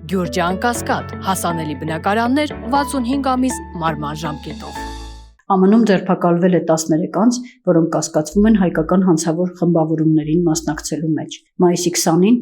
Գյուրջան Կասկադ, հասանելի բնակարաններ 65 ամիս մարման ժամկետով։ ԱՄՆ-ում ձերբակալվել է 13 անձ, որոնք կասկածվում են հայկական հանցավոր խմբավորումներին մասնակցելու մեջ։ Մայիսի 20-ին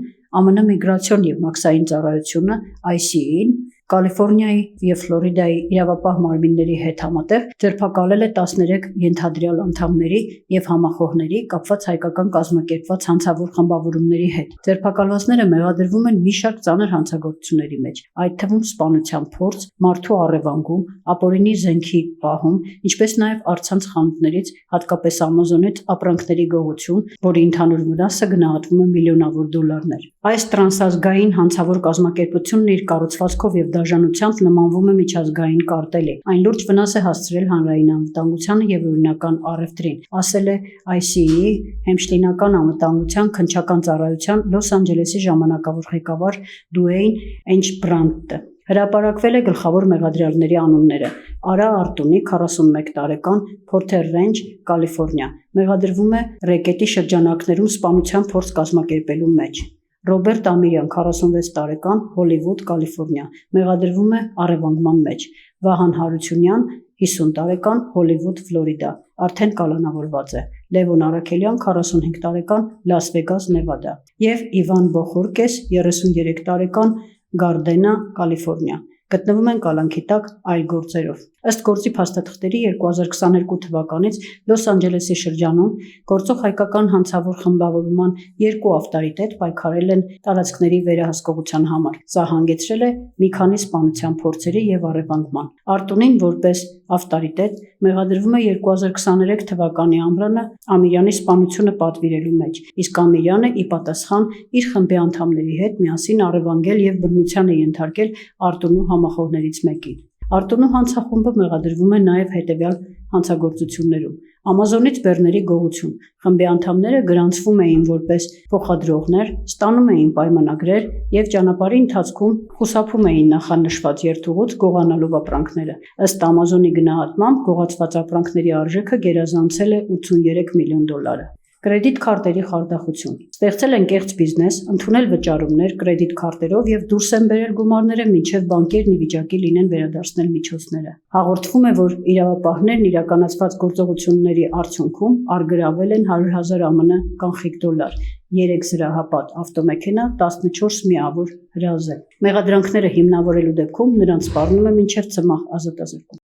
ԱՄՆ միգրացիոն և մաքսային ծառայությունը ICE-ին Կալիֆոռնիայի և Ֆլորիդայի իրավապահ մարմինների հետ համատեղ ձերբակալել է 13 ենթադրյալ անդամների և համախոհների կապված հայկական կազմակերպված հանցավոր խմբավորումների հետ։ Ձերբակալվածները մեղադրվում են մի շարք ծանր հանցագործությունների մեջ, այդ թվում սպանության փորձ, մարդու առևանգում, ապօրինի զենքի պահում, ինչպես նաև առցանց խանութներից, հատկապես Ամազոնից ապրանքների գողություն, որի ընդհանուր վնասը գնահատվում է միլիոնավոր դոլարներ։ Այս տրանսազգային հանցավոր կազմակերպությունն իր կառուցվածքով և դաժանությամբ նմանվում է միջազգային կարտելի։ Այն լուրջ վնաս է հասցրել հանրային անվտանգությանը և օրինական առևտրին, ասել է ICE հեմշտինական անվտանգության քննչական ծառայության Լոս Անջելեսի ժամանակավոր ղեկավար Դուեյն Էնչբրանտը։ Հրապարակվել է գլխավոր մեղադրյալների անունները՝ Արա Արտունի, 41 տարեկան, Փորթեր Ռենջ, Կալիֆոռնիա, մեղադրվում է ռեկետի շրջանակներում սպանության փորձ կազմակերպելու մեջ։ Ռոբերտ Ամիրյան, 46 տարեկան, Հոլիվուդ, Կալիֆոռնիա, մեղադրվում է առևանգման մեջ։ Վահան Հարությունյան, 50 տարեկան, Հոլիվուդ, Ֆլորիդա, արդեն կալանավորված է։ Լևոն Արաքելյան, 45 տարեկան, Լաս Վեգաս, Նևադա և Իվան Բոխորկես, 33 տարեկան, Գարդենա, Կալիֆոռնիա, գտնվում են կալանքի տակ այլ գործերով։ Ըստ գործի փաստաթղթերի 2022 թվականից Լոս Անջելեսի շրջանում գործող հայկական հանցավոր խմբավորման 2 ավտորիտետ պայքարել են տարածքների վերահսկողության համար։ Սա հանգեցրել է մի քանի սպանության փորձերի և առևանգման։ Արտունին որպես ավտորիտետ մեղադրվում է 2023 թվականի ամռանը Ամիրյանի սպանությունը պատվիրելու մեջ, իսկ Ամիրյանը ի պատասխան իր խմբի անդամների հետ միասին առևանգել և բռնության է ենթարկել Արտունու համախոհներից մեկին։ Արտունու հանցախումբը մեղադրվում է նաև հետևյալ հանցագործություններում. Ամազոնից բեռների գողություն։ Խմբի անդամները գրանցվում էին որպես փոխադրողներ, ստանում էին պայմանագրեր և ճանապարհի ընթացքում խուսափում էին նախանշված երթուղուց գողանալով ապրանքները։ Ըստ Ամազոնի գնահատմամբ գողացված ապրանքների արժեքը գերազանցել է 83 միլիոն դոլարը։ Կրեդիտ քարտերի խարդախություն։ Ստեղծել են կեղծ բիզնես, ընդունել վճարումներ կրեդիտ քարտերով և դուրս են բերել գումարները, մինչև բանկերն ի վիճակի լինեն վերադարձնել միջոցները։ Հաղորդվում է, որ իրավապահներն իրականացված գործողությունների արդյունքում առգրավել են 100,000 ԱՄՆ կանխիկ դոլար, 3 զրահապատ ավտոմեքենա, 14 միավոր հրազեն։ Մեղադրանքները հիմնավորելու դեպքում նրանց սպառնում է մինչև ցմահ ազատազրկում։